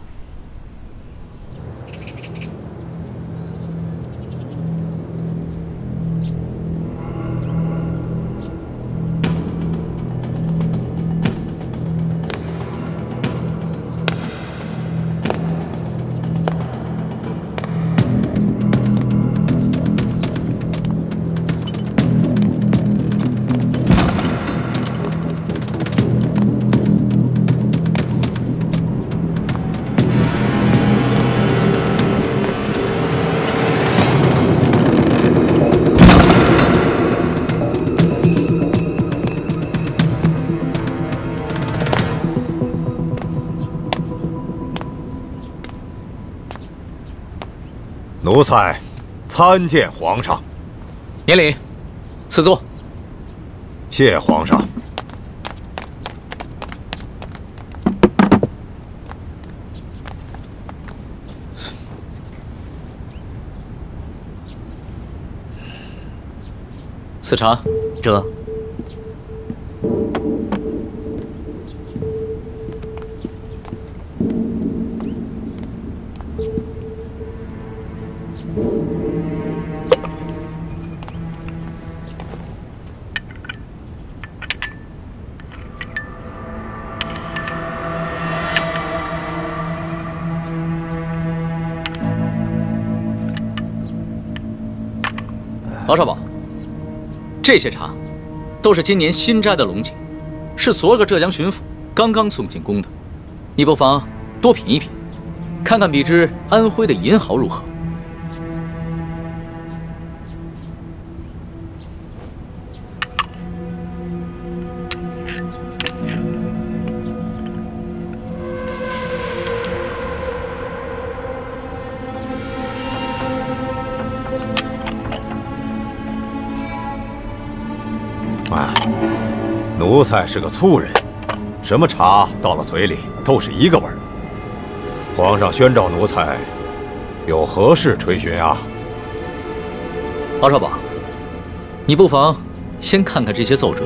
奴才参见皇上。免礼，赐座。谢皇上。此茶。这。王少宝，这些茶都是今年新摘的龙井，是昨个浙江巡抚刚刚送进宫的，你不妨多品一品，看看比之安徽的银毫如何？奴才是个粗人，什么茶到了嘴里都是一个味儿。皇上宣召奴才，有何事垂询啊？王少宝，你不妨先看看这些奏折。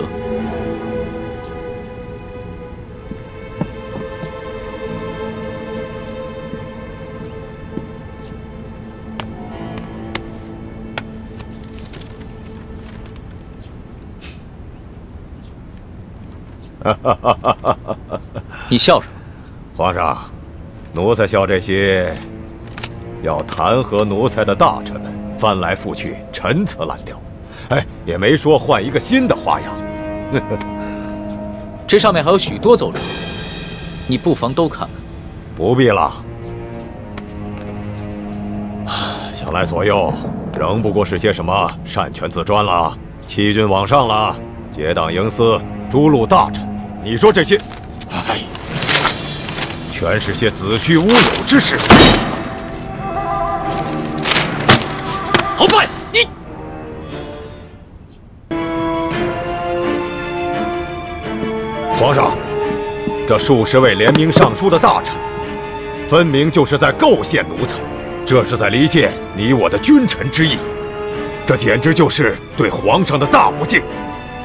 你笑什么？皇上，奴才笑这些要弹劾奴才的大臣们翻来覆去，陈词滥调，也没说换一个新的花样。这上面还有许多奏折，你不妨都看看。不必了，想来左右仍不过是些什么擅权自专啦、欺君罔上啦、结党营私、诛戮大臣。你说这些，全是些子虚乌有之事。鳌拜，你皇上，这数十位联名上书的大臣，分明就是在构陷奴才，这是在离间你我的君臣之义，这简直就是对皇上的大不敬。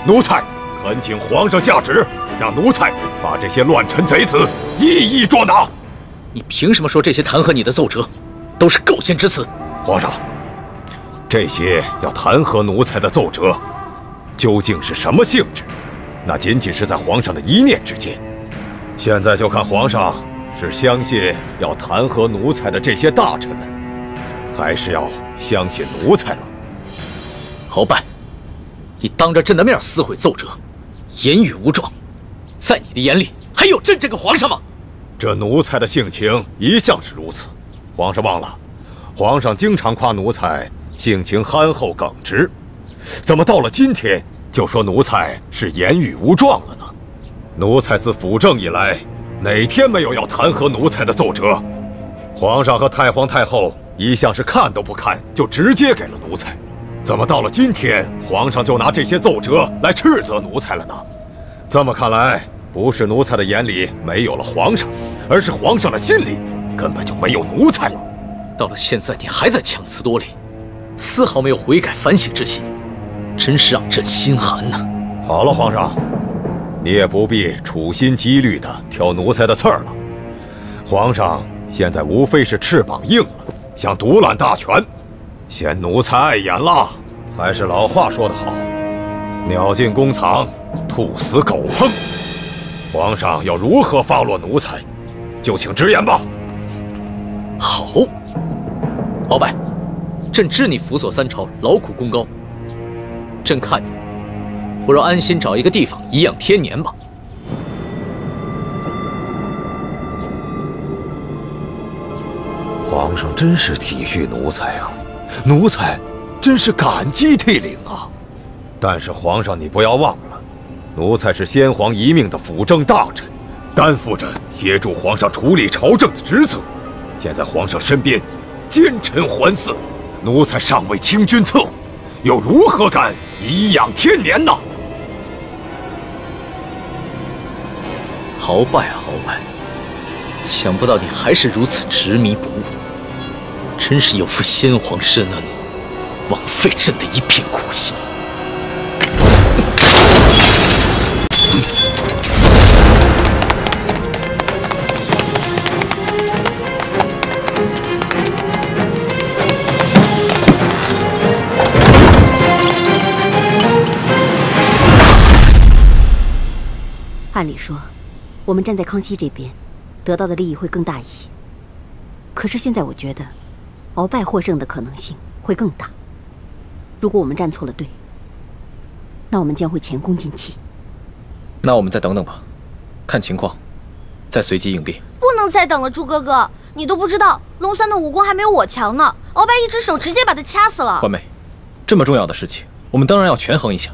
奴才恳请皇上下旨，让奴才把这些乱臣贼子一一捉拿。你凭什么说这些弹劾你的奏折都是构陷之词？皇上，这些要弹劾奴才的奏折，究竟是什么性质？那仅仅是在皇上的一念之间。现在就看皇上是相信要弹劾奴才的这些大臣们，还是要相信奴才了。鳌拜，你当着朕的面撕毁奏折，言语无状，在你的眼里还有朕这个皇上吗？这奴才的性情一向是如此，皇上忘了，皇上经常夸奴才性情憨厚耿直，怎么到了今天就说奴才是言语无状了呢？奴才自辅政以来，哪天没有要弹劾奴才的奏折？皇上和太皇太后一向是看都不看就直接给了奴才，怎么到了今天，皇上就拿这些奏折来斥责奴才了呢？这么看来，不是奴才的眼里没有了皇上，而是皇上的心里根本就没有奴才了。到了现在，你还在强词夺理，丝毫没有悔改反省之心，真是让朕心寒呐！好了，皇上，你也不必处心积虑地挑奴才的刺儿了。皇上现在无非是翅膀硬了，想独揽大权，嫌奴才碍眼了。还是老话说得好，鸟进弓藏，兔死狗烹。皇上要如何发落奴才，就请直言吧。好，鳌拜，朕知你辅佐三朝，劳苦功高，朕看你不如安心找一个地方颐养天年吧。皇上真是体恤奴才啊，奴才真是感激涕零啊。但是皇上，你不要忘了，奴才是先皇遗命的辅政大臣，担负着协助皇上处理朝政的职责。现在皇上身边奸臣环伺，奴才尚未清君侧，又如何敢颐养天年呢？鳌拜啊，鳌拜，想不到你还是如此执迷不悟，真是有负先皇深恩，枉费朕的一片苦心。按理说，我们站在康熙这边，得到的利益会更大一些。可是现在我觉得，鳌拜获胜的可能性会更大。如果我们站错了队，那我们将会前功尽弃。那我们再等等吧，看情况，再随机应变。不能再等了，朱哥哥，你都不知道龙三的武功还没有我强呢。鳌拜一只手直接把他掐死了。欢妹，这么重要的事情，我们当然要权衡一下。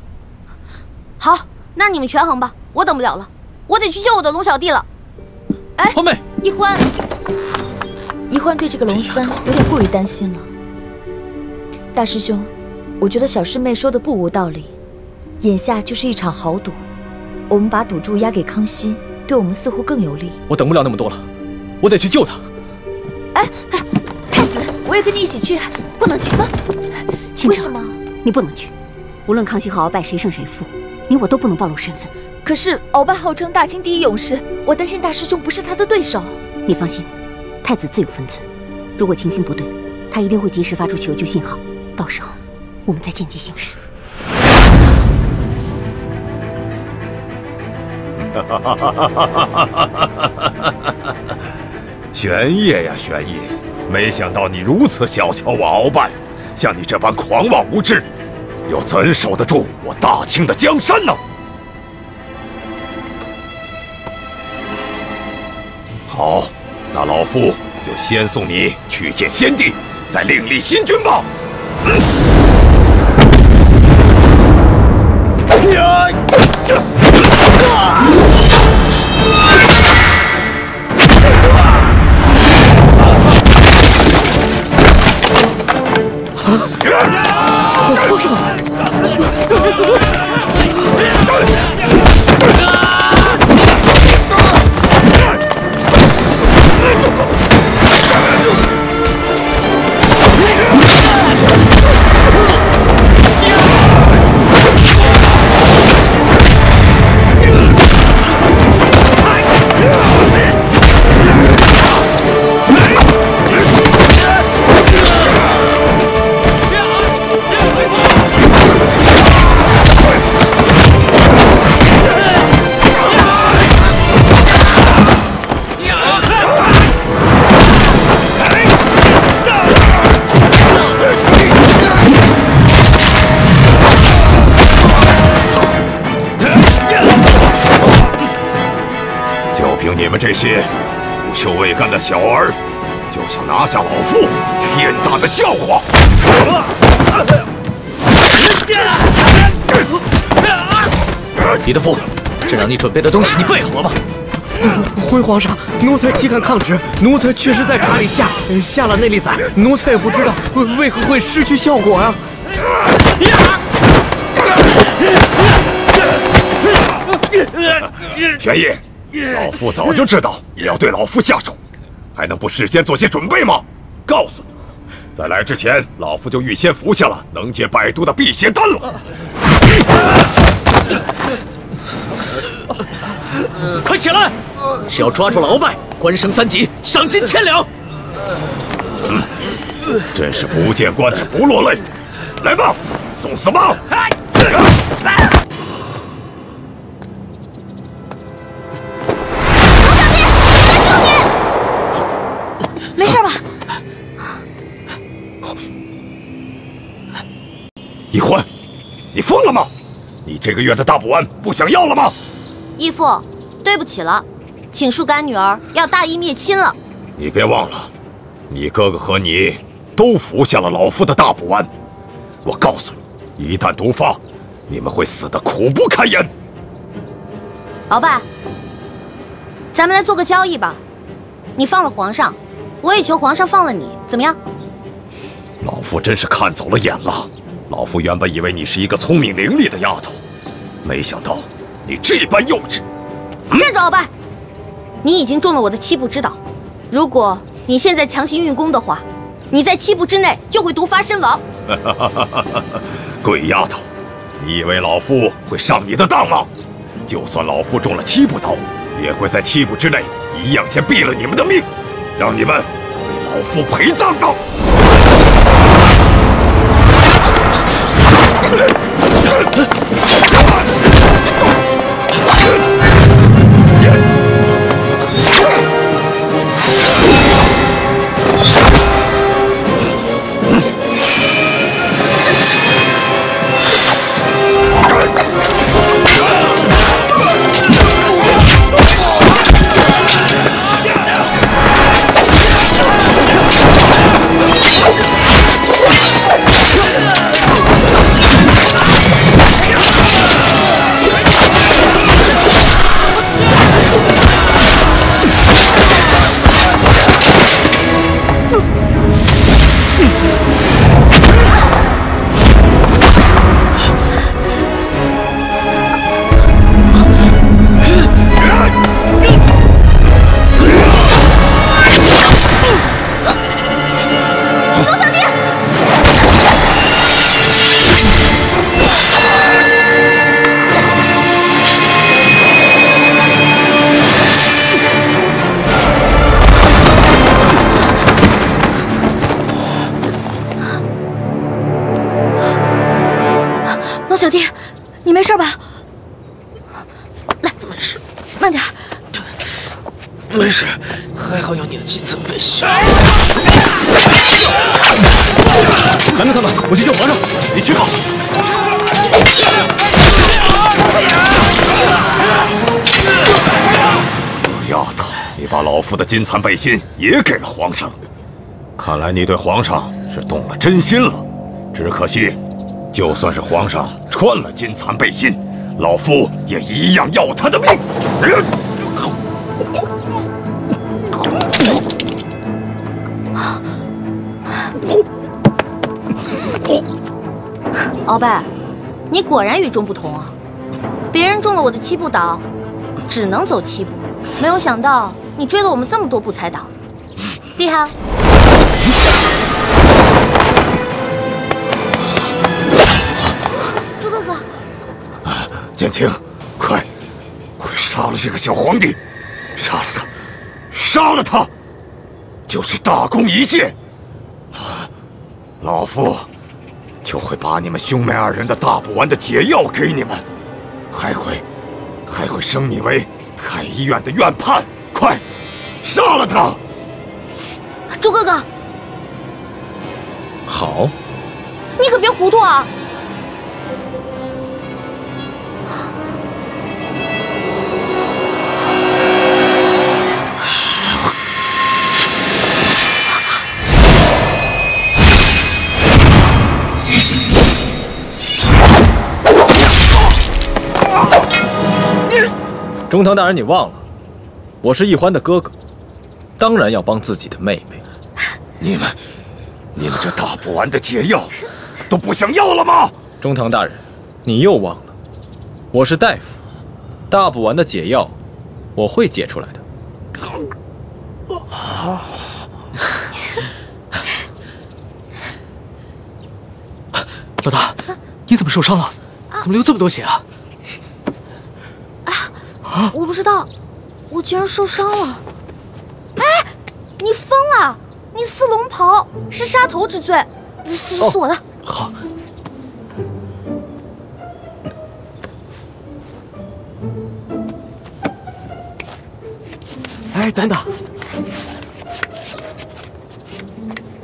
好，那你们权衡吧，我等不了了，我得去救我的龙小弟了。哎，欢妹，一欢对这个龙三有点过于担心了。大师兄，我觉得小师妹说的不无道理。眼下就是一场豪赌，我们把赌注押给康熙，对我们似乎更有利。我等不了那么多了，我得去救他。哎，太子，我也跟你一起去。不能去吗？倾城，为什么？你不能去。无论康熙和鳌拜谁胜谁负，你我都不能暴露身份。可是鳌拜号称大清第一勇士，我担心大师兄不是他的对手。你放心，太子自有分寸。如果情形不对，他一定会及时发出求救信号，到时候我们再见机行事。玄烨呀，玄烨，没想到你如此小瞧我鳌拜，像你这般狂妄无知，又怎守得住我大清的江山呢？好，那老夫就先送你去见先帝，再另立新君吧。皇上！你们这些不羞未干的小儿，就想拿下老夫，天大的笑话！李德福，这让你准备的东西你备好了吗？回皇上，奴才岂敢抗旨？奴才确实在闸里下了内力散，奴才也不知道为何会失去效果呀。玄烨，老夫早就知道你要对老夫下手，还能不事先做些准备吗？告诉你，在来之前，老夫就预先服下了能解百毒的辟邪丹了。快起来！只要抓住了鳌拜，官升3级，赏金1000两。真是不见棺材不落泪。来吧，送死吧！没事吧？一欢，你疯了吗？你这个月的大补丸不想要了吗？义父，对不起了，请恕干女儿要大义灭亲了。你别忘了，你哥哥和你都服下了老夫的大补丸。我告诉你，一旦毒发，你们会死得苦不堪言。鳌拜，咱们来做个交易吧，你放了皇上，我也求皇上放了你，怎么样？老夫真是看走了眼了。老夫原本以为你是一个聪明伶俐的丫头，没想到你这般幼稚。站住，鳌拜！你已经中了我的7步之岛，如果你现在强行运功的话，你在7步之内就会毒发身亡。鬼丫头，你以为老夫会上你的当吗？就算老夫中了7步刀，也会在7步之内一样先毙了你们的命，让你们为老夫陪葬的。没事，还好有你的金层背心。拦住他们，我去救皇上。你去吧。死丫头，你把老夫的金蚕背心也给了皇上，看来你对皇上是动了真心了。只可惜，就算是皇上穿了金蚕背心，老夫也一样要他的命。鳌拜，你果然与众不同啊！别人中了我的7步倒，只能走7步，没有想到你追了我们这么多步才倒，厉害！朱哥哥，简青，快杀了这个小皇帝，杀了他，杀了他，就是大功一件。老夫就会把你们兄妹2人的大补丸的解药给你们，还会升你为太医院的院判。快，杀了他！朱哥哥，好，你可别糊涂啊！中堂大人，你忘了，我是奕欢的哥哥，当然要帮自己的妹妹。你们这大补丸的解药都不想要了吗？中堂大人，你又忘了，我是大夫，大补丸的解药我会解出来的。老大，你怎么受伤了？怎么流这么多血啊？我不知道，我居然受伤了。哎，你疯了！你撕龙袍是杀头之罪，是我的。好。哎，等等，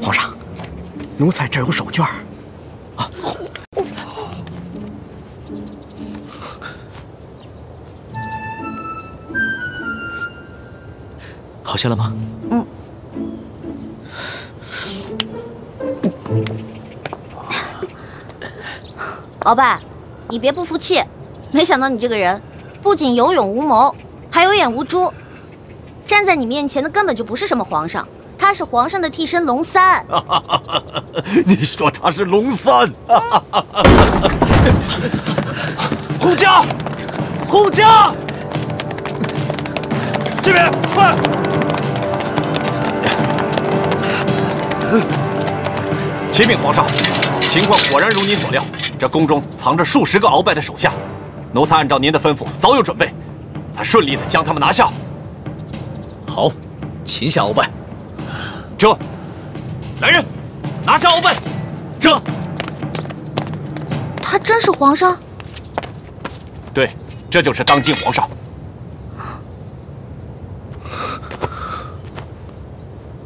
皇上，奴才这有手绢啊。好些了吗？嗯。鳌拜，你别不服气，没想到你这个人不仅有勇无谋，还有眼无珠。站在你面前的根本就不是什么皇上，他是皇上的替身龙三。你说他是龙三？护驾，护驾，这边快！启禀皇上，情况果然如您所料，这宫中藏着数十个鳌拜的手下，奴才按照您的吩咐早有准备，才顺利的将他们拿下。好，擒下鳌拜。这，来人，拿下鳌拜。这，他真是皇上？对，这就是当今皇上。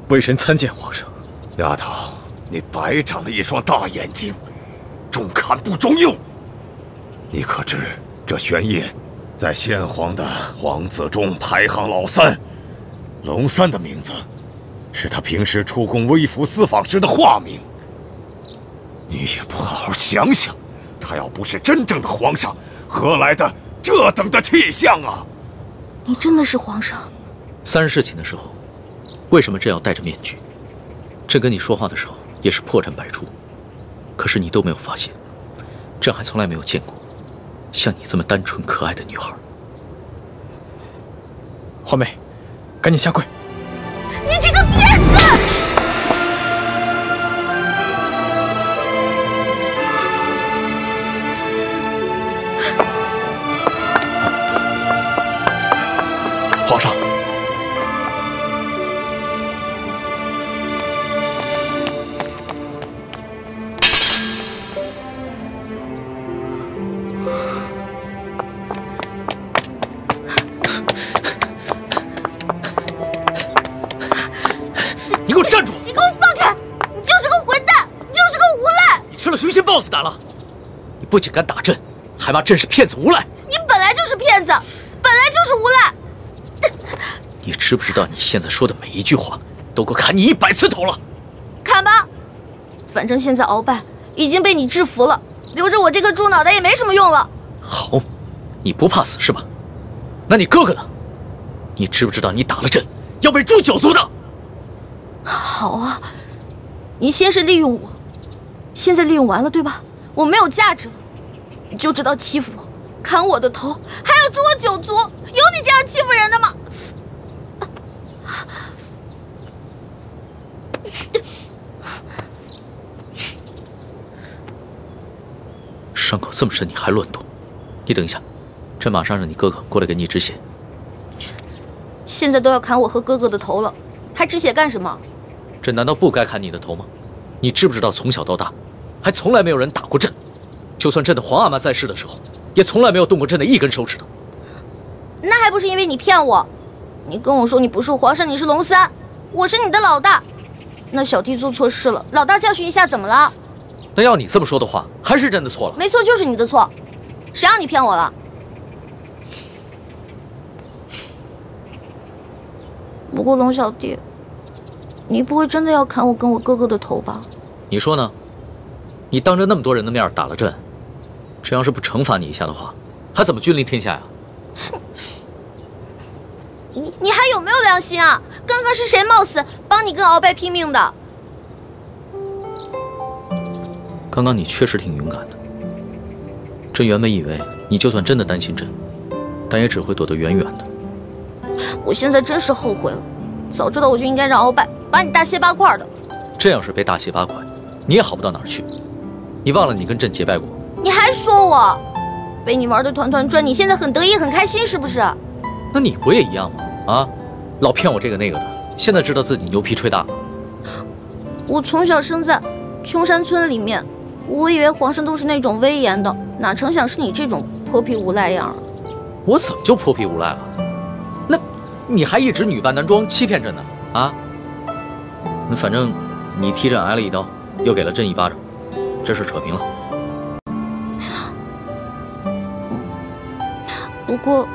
微臣参见皇上。丫头，你白长了一双大眼睛，中看不中用。你可知这玄烨在先皇的皇子中排行老3，龙三的名字是他平时出宫微服私访时的化名。你也不好好想想，他要不是真正的皇上，何来的这等的气象啊？你真的是皇上？3日侍寝的时候，为什么朕要戴着面具？朕跟你说话的时候也是破绽百出，可是你都没有发现。朕还从来没有见过像你这么单纯可爱的女孩。华妹，赶紧下跪！你这个骗子！皇上，胆了！你不仅敢打朕，还骂朕是骗子无赖。你本来就是骗子，本来就是无赖。你知不知道你现在说的每一句话都够砍你100次头了？砍吧，反正现在鳌拜已经被你制服了，留着我这个猪脑袋也没什么用了。好，你不怕死是吧？那你哥哥呢？你知不知道你打了朕要被诛9族的？好啊，你先是利用我，现在利用完了对吧？我没有价值了，你就知道欺负我，砍我的头，还要诛我9族，有你这样欺负人的吗？伤口这么深，你还乱动？你等一下，朕马上让你哥哥过来给你止血。现在都要砍我和哥哥的头了，还止血干什么？朕难道不该砍你的头吗？你知不知道从小到大，还从来没有人打过朕，就算朕的皇阿玛在世的时候，也从来没有动过朕的一根手指头。那还不是因为你骗我？你跟我说你不是皇上，你是龙三，我是你的老大。那小弟做错事了，老大教训一下怎么了？那要你这么说的话，还是朕的错了。没错，就是你的错，谁让你骗我了？不过龙小弟，你不会真的要砍我跟我哥哥的头吧？你说呢？你当着那么多人的面打了朕，这要是不惩罚你一下的话，还怎么君临天下呀？你还有没有良心啊？刚刚是谁冒死帮你跟鳌拜拼命的？刚刚你确实挺勇敢的。朕原本以为你就算真的担心朕，但也只会躲得远远的。我现在真是后悔了，早知道我就应该让鳌拜把你大卸8块的。朕要是被大卸8块，你也好不到哪儿去。你忘了你跟朕结拜过？你还说我被你玩的团团转，你现在很得意很开心是不是？那你不也一样吗？啊，老骗我这个那个的，现在知道自己牛皮吹大了。我从小生在穷山村里面，我以为皇上都是那种威严的，哪成想是你这种泼皮无赖样。我怎么就泼皮无赖了？那你还一直女扮男装欺骗朕呢？啊？那反正你替朕挨了一刀，又给了朕1巴掌，这事扯平了。不过，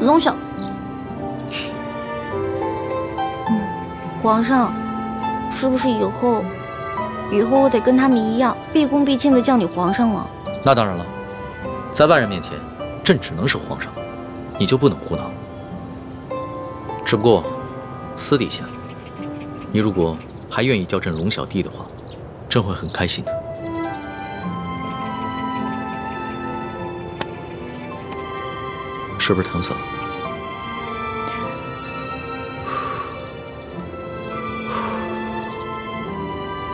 龙小，皇上，是不是以后我得跟他们一样，毕恭毕敬的叫你皇上了？那当然了，在外人面前，朕只能是皇上，你就不能胡闹。只不过，私底下，你如果还愿意叫朕龙小弟的话，朕会很开心的。是不是疼死了？